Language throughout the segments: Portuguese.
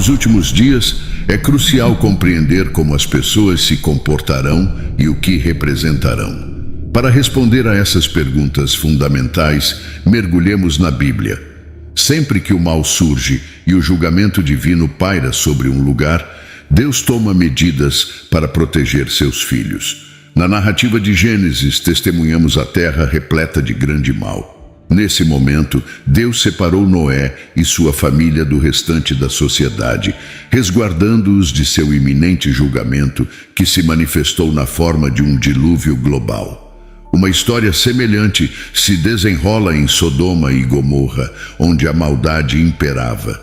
Nos últimos dias, é crucial compreender como as pessoas se comportarão e o que representarão. Para responder a essas perguntas fundamentais, mergulhemos na Bíblia. Sempre que o mal surge e o julgamento divino paira sobre um lugar, Deus toma medidas para proteger seus filhos. Na narrativa de Gênesis, testemunhamos a terra repleta de grande mal. Nesse momento, Deus separou Noé e sua família do restante da sociedade, resguardando-os de seu iminente julgamento, que se manifestou na forma de um dilúvio global. Uma história semelhante se desenrola em Sodoma e Gomorra, onde a maldade imperava.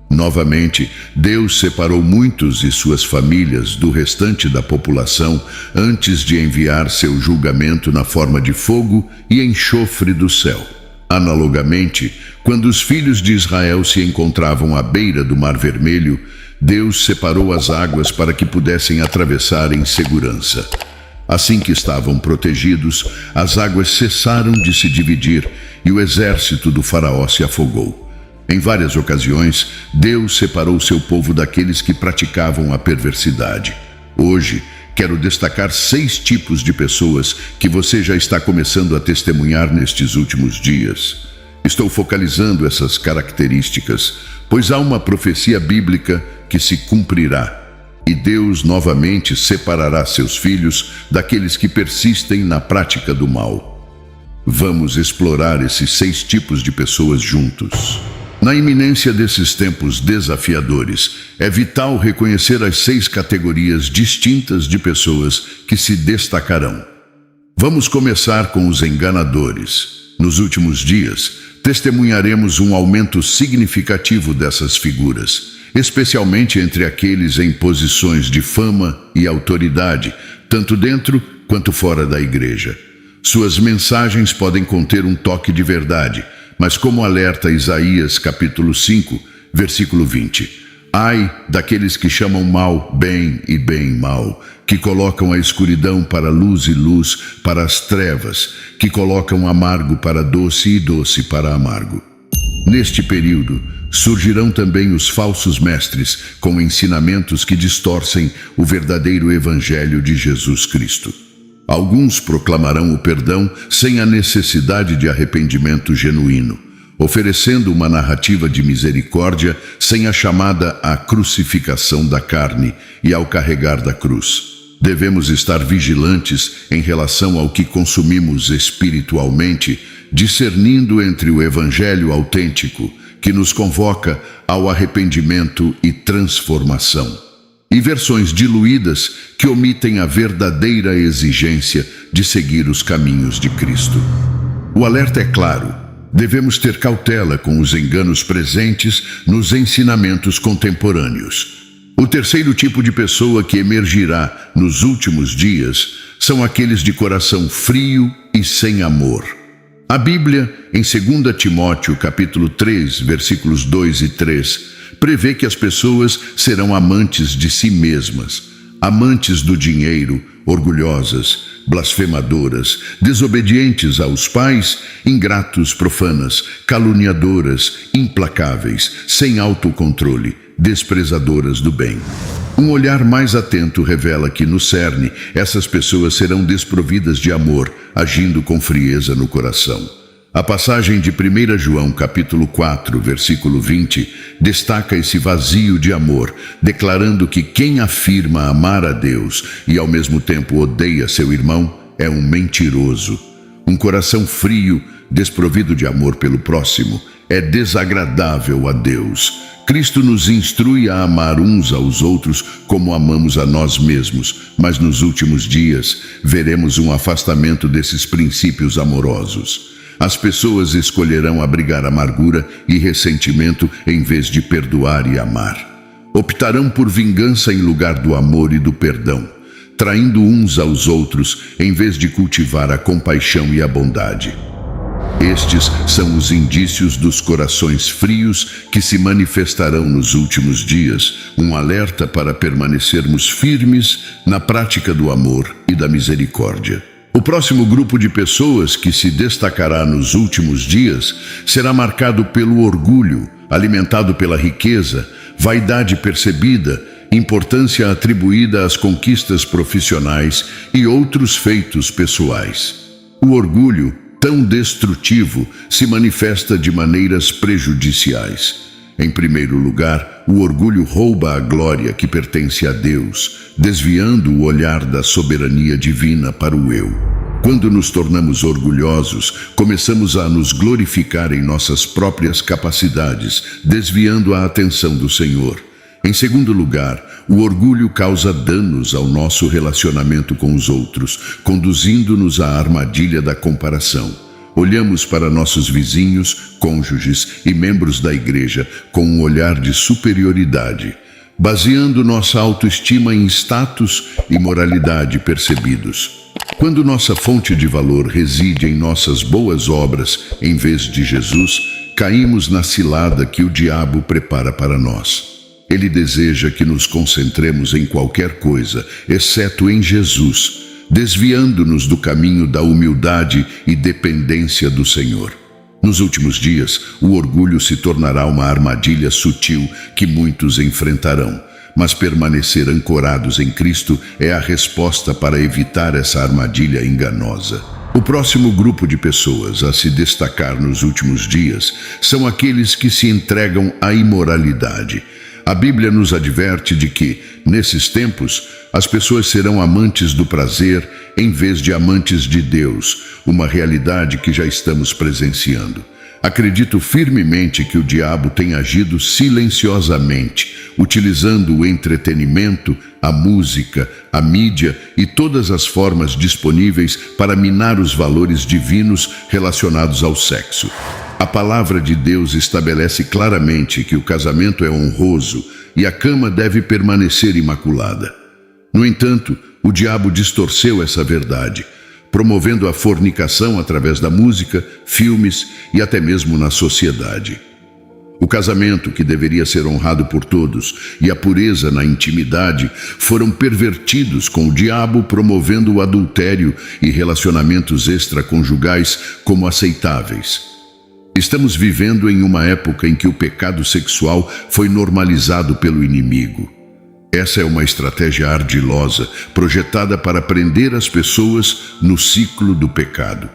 Novamente, Deus separou muitos e suas famílias do restante da população antes de enviar seu julgamento na forma de fogo e enxofre do céu. Analogamente, quando os filhos de Israel se encontravam à beira do Mar Vermelho, Deus separou as águas para que pudessem atravessar em segurança. Assim que estavam protegidos, as águas cessaram de se dividir e o exército do faraó se afogou. Em várias ocasiões, Deus separou seu povo daqueles que praticavam a perversidade. Hoje, quero destacar 6 tipos de pessoas que você já está começando a testemunhar nestes últimos dias. Estou focalizando essas características, pois há uma profecia bíblica que se cumprirá. E Deus novamente separará seus filhos daqueles que persistem na prática do mal. Vamos explorar esses 6 tipos de pessoas juntos. Na iminência desses tempos desafiadores, é vital reconhecer as 6 categorias distintas de pessoas que se destacarão. Vamos começar com os enganadores. Nos últimos dias, testemunharemos um aumento significativo dessas figuras, especialmente entre aqueles em posições de fama e autoridade, tanto dentro quanto fora da igreja. Suas mensagens podem conter um toque de verdade, mas como alerta Isaías capítulo 5, versículo 20, ai daqueles que chamam mal bem e bem mal, que colocam a escuridão para luz e luz para as trevas, que colocam amargo para doce e doce para amargo. Neste período, surgirão também os falsos mestres com ensinamentos que distorcem o verdadeiro evangelho de Jesus Cristo. Alguns proclamarão o perdão sem a necessidade de arrependimento genuíno, oferecendo uma narrativa de misericórdia sem a chamada à crucificação da carne e ao carregar da cruz. Devemos estar vigilantes em relação ao que consumimos espiritualmente, discernindo entre o evangelho autêntico, que nos convoca ao arrependimento e transformação, e versões diluídas que omitem a verdadeira exigência de seguir os caminhos de Cristo. O alerta é claro: devemos ter cautela com os enganos presentes nos ensinamentos contemporâneos. O terceiro tipo de pessoa que emergirá nos últimos dias são aqueles de coração frio e sem amor. A Bíblia, em 2 Timóteo capítulo 3, versículos 2 e 3, prevê que as pessoas serão amantes de si mesmas, amantes do dinheiro, orgulhosas, blasfemadoras, desobedientes aos pais, ingratos, profanas, caluniadoras, implacáveis, sem autocontrole, desprezadoras do bem. Um olhar mais atento revela que, no cerne, essas pessoas serão desprovidas de amor, agindo com frieza no coração. A passagem de 1 João capítulo 4, versículo 20, destaca esse vazio de amor, declarando que quem afirma amar a Deus e ao mesmo tempo odeia seu irmão é um mentiroso. Um coração frio, desprovido de amor pelo próximo, é desagradável a Deus. Cristo nos instrui a amar uns aos outros como amamos a nós mesmos, mas nos últimos dias veremos um afastamento desses princípios amorosos. As pessoas escolherão abrigar amargura e ressentimento em vez de perdoar e amar. Optarão por vingança em lugar do amor e do perdão, traindo uns aos outros em vez de cultivar a compaixão e a bondade. Estes são os indícios dos corações frios que se manifestarão nos últimos dias, um alerta para permanecermos firmes na prática do amor e da misericórdia. O próximo grupo de pessoas que se destacará nos últimos dias será marcado pelo orgulho, alimentado pela riqueza, vaidade percebida, importância atribuída às conquistas profissionais e outros feitos pessoais. O orgulho, tão destrutivo, se manifesta de maneiras prejudiciais. Em primeiro lugar, o orgulho rouba a glória que pertence a Deus, desviando o olhar da soberania divina para o eu. Quando nos tornamos orgulhosos, começamos a nos glorificar em nossas próprias capacidades, desviando a atenção do Senhor. Em segundo lugar, o orgulho causa danos ao nosso relacionamento com os outros, conduzindo-nos à armadilha da comparação. Olhamos para nossos vizinhos, cônjuges e membros da igreja com um olhar de superioridade, baseando nossa autoestima em status e moralidade percebidos. Quando nossa fonte de valor reside em nossas boas obras em vez de Jesus, caímos na cilada que o diabo prepara para nós. Ele deseja que nos concentremos em qualquer coisa, exceto em Jesus, desviando-nos do caminho da humildade e dependência do Senhor. Nos últimos dias, o orgulho se tornará uma armadilha sutil que muitos enfrentarão, mas permanecer ancorados em Cristo é a resposta para evitar essa armadilha enganosa. O próximo grupo de pessoas a se destacar nos últimos dias são aqueles que se entregam à imoralidade. A Bíblia nos adverte de que, nesses tempos, as pessoas serão amantes do prazer em vez de amantes de Deus, uma realidade que já estamos presenciando. Acredito firmemente que o diabo tem agido silenciosamente, utilizando o entretenimento, a música, a mídia e todas as formas disponíveis para minar os valores divinos relacionados ao sexo. A palavra de Deus estabelece claramente que o casamento é honroso e a cama deve permanecer imaculada. No entanto, o diabo distorceu essa verdade, promovendo a fornicação através da música, filmes e até mesmo na sociedade. O casamento, que deveria ser honrado por todos, e a pureza na intimidade foram pervertidos com o diabo promovendo o adultério e relacionamentos extraconjugais como aceitáveis. Estamos vivendo em uma época em que o pecado sexual foi normalizado pelo inimigo. Essa é uma estratégia ardilosa, projetada para prender as pessoas no ciclo do pecado.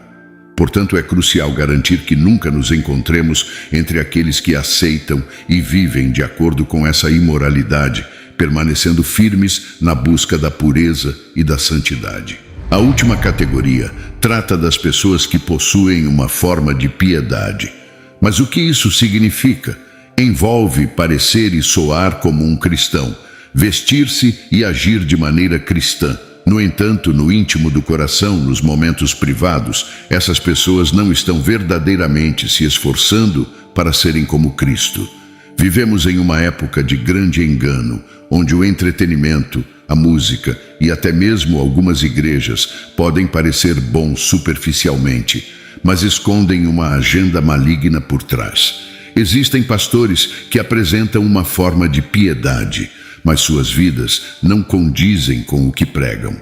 Portanto, é crucial garantir que nunca nos encontremos entre aqueles que aceitam e vivem de acordo com essa imoralidade, permanecendo firmes na busca da pureza e da santidade. A última categoria trata das pessoas que possuem uma forma de piedade. Mas o que isso significa? Envolve parecer e soar como um cristão, vestir-se e agir de maneira cristã. No entanto, no íntimo do coração, nos momentos privados, essas pessoas não estão verdadeiramente se esforçando para serem como Cristo. Vivemos em uma época de grande engano, onde o entretenimento, a música e até mesmo algumas igrejas podem parecer bons superficialmente, mas escondem uma agenda maligna por trás. Existem pastores que apresentam uma forma de piedade, mas suas vidas não condizem com o que pregam.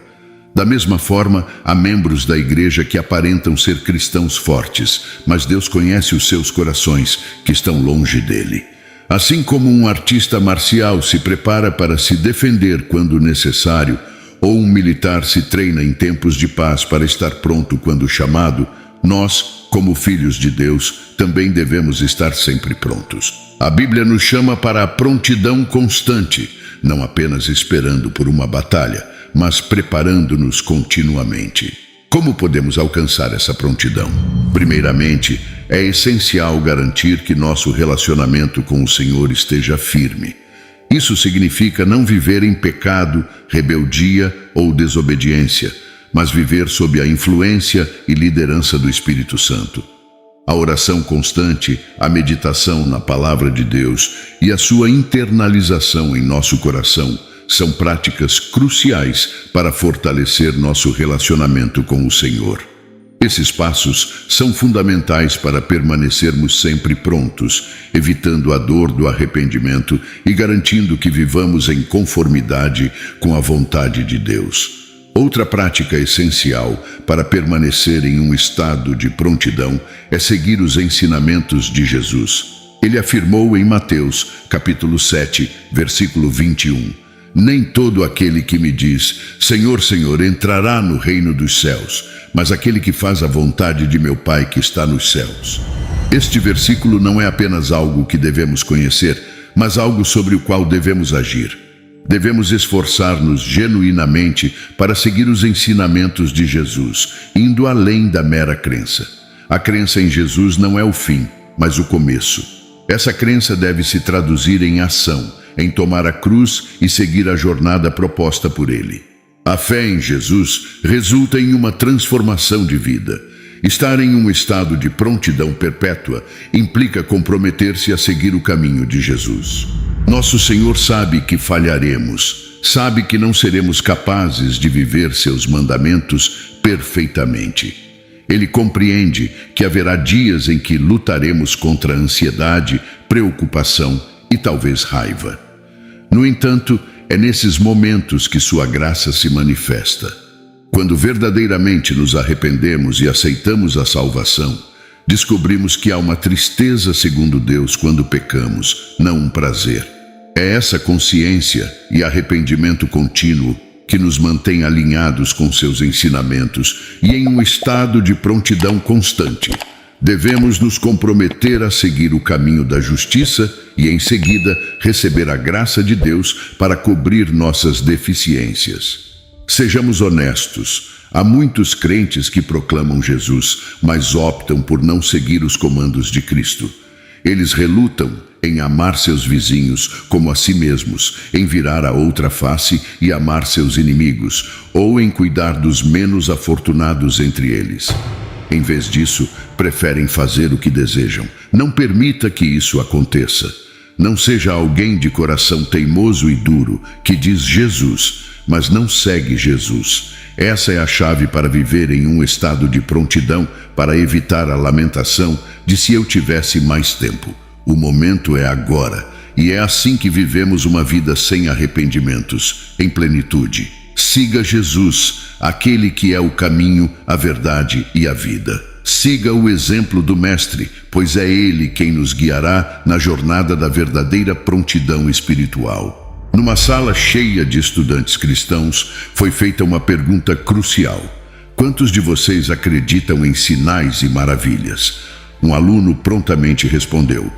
Da mesma forma, há membros da igreja que aparentam ser cristãos fortes, mas Deus conhece os seus corações, que estão longe dele. Assim como um artista marcial se prepara para se defender quando necessário, ou um militar se treina em tempos de paz para estar pronto quando chamado, nós, como filhos de Deus, também devemos estar sempre prontos. A Bíblia nos chama para a prontidão constante, não apenas esperando por uma batalha, mas preparando-nos continuamente. Como podemos alcançar essa prontidão? Primeiramente, é essencial garantir que nosso relacionamento com o Senhor esteja firme. Isso significa não viver em pecado, rebeldia ou desobediência, mas viver sob a influência e liderança do Espírito Santo. A oração constante, a meditação na Palavra de Deus e a sua internalização em nosso coração são práticas cruciais para fortalecer nosso relacionamento com o Senhor. Esses passos são fundamentais para permanecermos sempre prontos, evitando a dor do arrependimento e garantindo que vivamos em conformidade com a vontade de Deus. Outra prática essencial para permanecer em um estado de prontidão é seguir os ensinamentos de Jesus. Ele afirmou em Mateus, capítulo 7, versículo 21, nem todo aquele que me diz, Senhor, Senhor, entrará no reino dos céus, mas aquele que faz a vontade de meu Pai que está nos céus. Este versículo não é apenas algo que devemos conhecer, mas algo sobre o qual devemos agir. Devemos esforçar-nos genuinamente para seguir os ensinamentos de Jesus, indo além da mera crença. A crença em Jesus não é o fim, mas o começo. Essa crença deve se traduzir em ação, em tomar a cruz e seguir a jornada proposta por Ele. A fé em Jesus resulta em uma transformação de vida. Estar em um estado de prontidão perpétua implica comprometer-se a seguir o caminho de Jesus. Nosso Senhor sabe que falharemos, sabe que não seremos capazes de viver seus mandamentos perfeitamente. Ele compreende que haverá dias em que lutaremos contra a ansiedade, preocupação e talvez raiva. No entanto, é nesses momentos que sua graça se manifesta. Quando verdadeiramente nos arrependemos e aceitamos a salvação, descobrimos que há uma tristeza segundo Deus quando pecamos, não um prazer. É essa consciência e arrependimento contínuo que nos mantém alinhados com seus ensinamentos e em um estado de prontidão constante. Devemos nos comprometer a seguir o caminho da justiça e, em seguida, receber a graça de Deus para cobrir nossas deficiências. Sejamos honestos. Há muitos crentes que proclamam Jesus, mas optam por não seguir os comandos de Cristo. Eles relutam em amar seus vizinhos como a si mesmos, em virar a outra face e amar seus inimigos, ou em cuidar dos menos afortunados entre eles. Em vez disso, preferem fazer o que desejam. Não permita que isso aconteça. Não seja alguém de coração teimoso e duro que diz Jesus, mas não segue Jesus. Essa é a chave para viver em um estado de prontidão, para evitar a lamentação de se eu tivesse mais tempo. O momento é agora, e é assim que vivemos uma vida sem arrependimentos, em plenitude. Siga Jesus, aquele que é o caminho, a verdade e a vida. Siga o exemplo do Mestre, pois é Ele quem nos guiará na jornada da verdadeira prontidão espiritual. Numa sala cheia de estudantes cristãos, foi feita uma pergunta crucial. Quantos de vocês acreditam em sinais e maravilhas? Um aluno prontamente respondeu: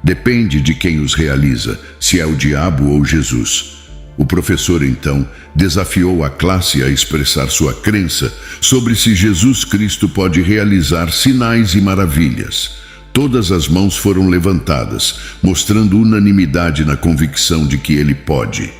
depende de quem os realiza, se é o diabo ou Jesus. O professor, então, desafiou a classe a expressar sua crença sobre se Jesus Cristo pode realizar sinais e maravilhas. Todas as mãos foram levantadas, mostrando unanimidade na convicção de que ele pode.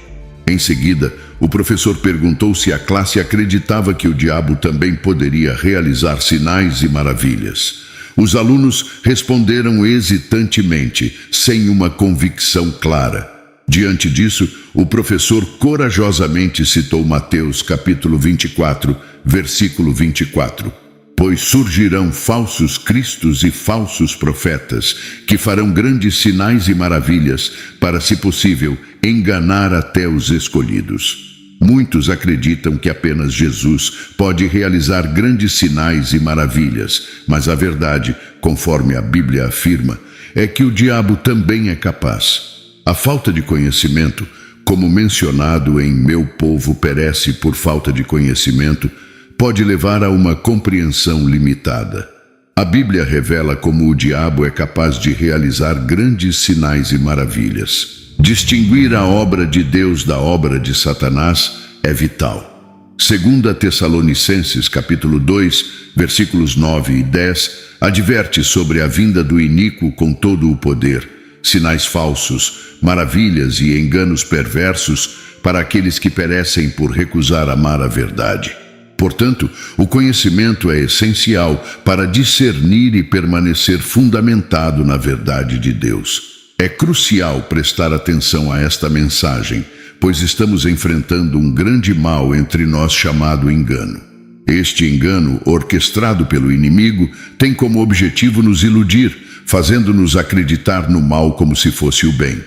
Em seguida, o professor perguntou se a classe acreditava que o diabo também poderia realizar sinais e maravilhas. Os alunos responderam hesitantemente, sem uma convicção clara. Diante disso, o professor corajosamente citou Mateus capítulo 24, versículo 24. Pois surgirão falsos cristos e falsos profetas, que farão grandes sinais e maravilhas, para, se possível, enganar até os escolhidos. Muitos acreditam que apenas Jesus pode realizar grandes sinais e maravilhas, mas a verdade, conforme a Bíblia afirma, é que o diabo também é capaz. A falta de conhecimento, como mencionado em Meu povo perece por falta de conhecimento, pode levar a uma compreensão limitada. A Bíblia revela como o diabo é capaz de realizar grandes sinais e maravilhas. Distinguir a obra de Deus da obra de Satanás é vital. 2 Tessalonicenses capítulo 2, versículos 9 e 10, adverte sobre a vinda do iníquo com todo o poder, sinais falsos, maravilhas e enganos perversos para aqueles que perecem por recusar amar a verdade. Portanto, o conhecimento é essencial para discernir e permanecer fundamentado na verdade de Deus. É crucial prestar atenção a esta mensagem, pois estamos enfrentando um grande mal entre nós chamado engano. Este engano, orquestrado pelo inimigo, tem como objetivo nos iludir, fazendo-nos acreditar no mal como se fosse o bem.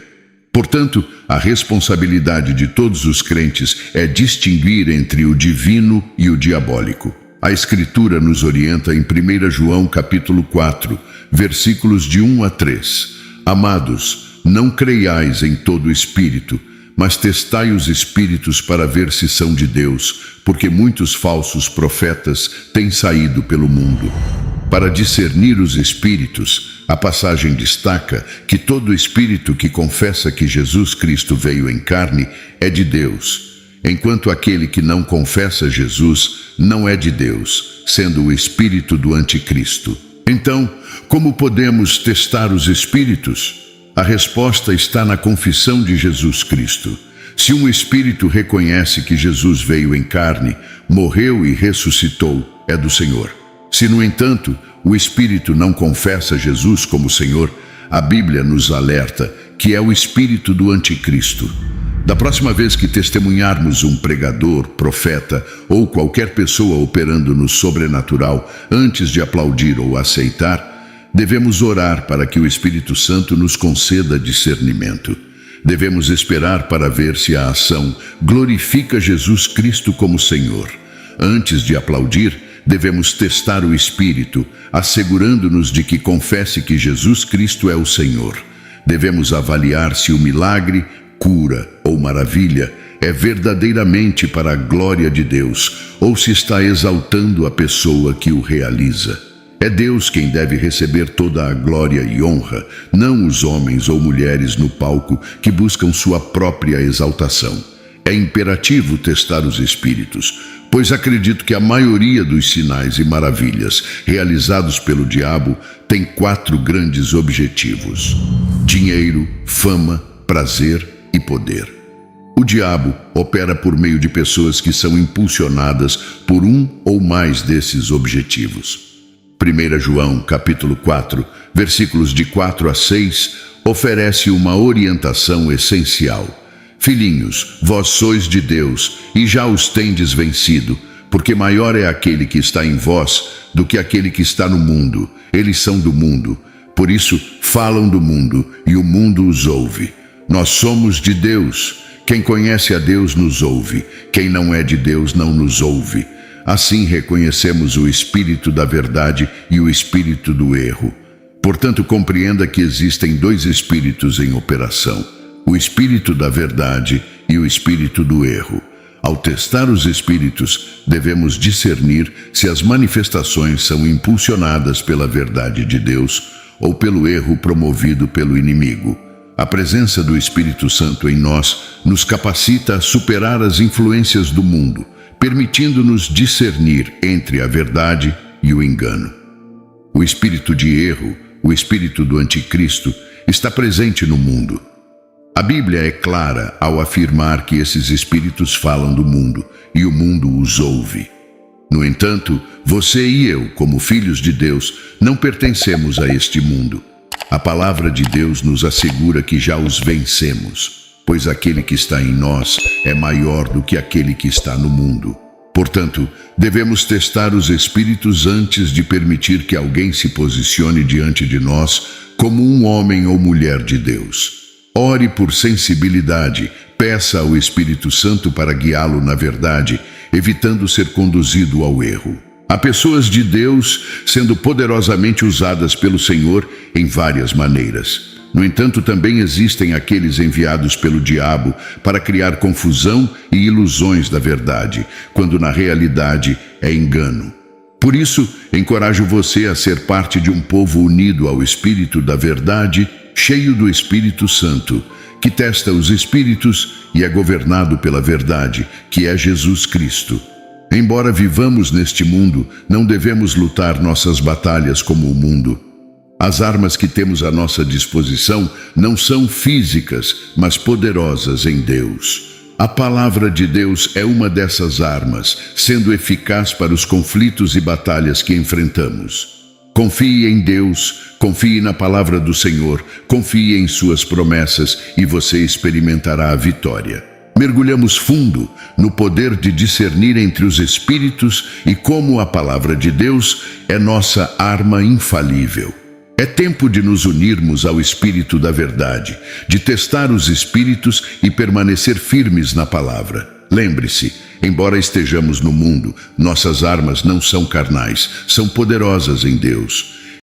Portanto, a responsabilidade de todos os crentes é distinguir entre o divino e o diabólico. A Escritura nos orienta em 1 João capítulo 4, versículos de 1 a 3. Amados, não creiais em todo espírito, mas testai os espíritos para ver se são de Deus, porque muitos falsos profetas têm saído pelo mundo. Para discernir os espíritos, a passagem destaca que todo espírito que confessa que Jesus Cristo veio em carne é de Deus, enquanto aquele que não confessa Jesus não é de Deus, sendo o espírito do anticristo. Então, como podemos testar os espíritos? A resposta está na confissão de Jesus Cristo. Se um espírito reconhece que Jesus veio em carne, morreu e ressuscitou, é do Senhor. Se, no entanto, o espírito não confessa Jesus como Senhor, a Bíblia nos alerta que é o espírito do anticristo. Da próxima vez que testemunharmos um pregador, profeta ou qualquer pessoa operando no sobrenatural, antes de aplaudir ou aceitar, devemos orar para que o Espírito Santo nos conceda discernimento. Devemos esperar para ver se a ação glorifica Jesus Cristo como Senhor. Antes de aplaudir, devemos testar o Espírito, assegurando-nos de que confesse que Jesus Cristo é o Senhor. Devemos avaliar se o milagre, cura ou maravilha é verdadeiramente para a glória de Deus, ou se está exaltando a pessoa que o realiza. É Deus quem deve receber toda a glória e honra, não os homens ou mulheres no palco que buscam sua própria exaltação. É imperativo testar os espíritos, pois acredito que a maioria dos sinais e maravilhas realizados pelo diabo tem 4 grandes objetivos: dinheiro, fama, prazer e poder. O diabo opera por meio de pessoas que são impulsionadas por um ou mais desses objetivos. 1 João, capítulo 4, versículos de 4 a 6, oferece uma orientação essencial. Filhinhos, vós sois de Deus e já os tendes vencido, porque maior é aquele que está em vós do que aquele que está no mundo. Eles são do mundo, por isso falam do mundo e o mundo os ouve. Nós somos de Deus. Quem conhece a Deus nos ouve. Quem não é de Deus não nos ouve. Assim reconhecemos o espírito da verdade e o espírito do erro. Portanto, compreenda que existem 2 espíritos em operação: o espírito da verdade e o espírito do erro. Ao testar os espíritos, devemos discernir se as manifestações são impulsionadas pela verdade de Deus ou pelo erro promovido pelo inimigo. A presença do Espírito Santo em nós nos capacita a superar as influências do mundo, permitindo-nos discernir entre a verdade e o engano. O espírito de erro, o espírito do anticristo, está presente no mundo. A Bíblia é clara ao afirmar que esses espíritos falam do mundo e o mundo os ouve. No entanto, você e eu, como filhos de Deus, não pertencemos a este mundo. A palavra de Deus nos assegura que já os vencemos, pois aquele que está em nós é maior do que aquele que está no mundo. Portanto, devemos testar os espíritos antes de permitir que alguém se posicione diante de nós como um homem ou mulher de Deus. Ore por sensibilidade, peça ao Espírito Santo para guiá-lo na verdade, evitando ser conduzido ao erro. Há pessoas de Deus sendo poderosamente usadas pelo Senhor em várias maneiras. No entanto, também existem aqueles enviados pelo diabo para criar confusão e ilusões da verdade, quando na realidade é engano. Por isso, encorajo você a ser parte de um povo unido ao Espírito da verdade, cheio do Espírito Santo, que testa os espíritos e é governado pela verdade, que é Jesus Cristo. Embora vivamos neste mundo, não devemos lutar nossas batalhas como o mundo. As armas que temos à nossa disposição não são físicas, mas poderosas em Deus. A palavra de Deus é uma dessas armas, sendo eficaz para os conflitos e batalhas que enfrentamos. Confie em Deus, confie na palavra do Senhor, confie em suas promessas e você experimentará a vitória. Mergulhamos fundo no poder de discernir entre os espíritos e como a palavra de Deus é nossa arma infalível. É tempo de nos unirmos ao Espírito da verdade, de testar os espíritos e permanecer firmes na palavra. Lembre-se, embora estejamos no mundo, nossas armas não são carnais, são poderosas em Deus.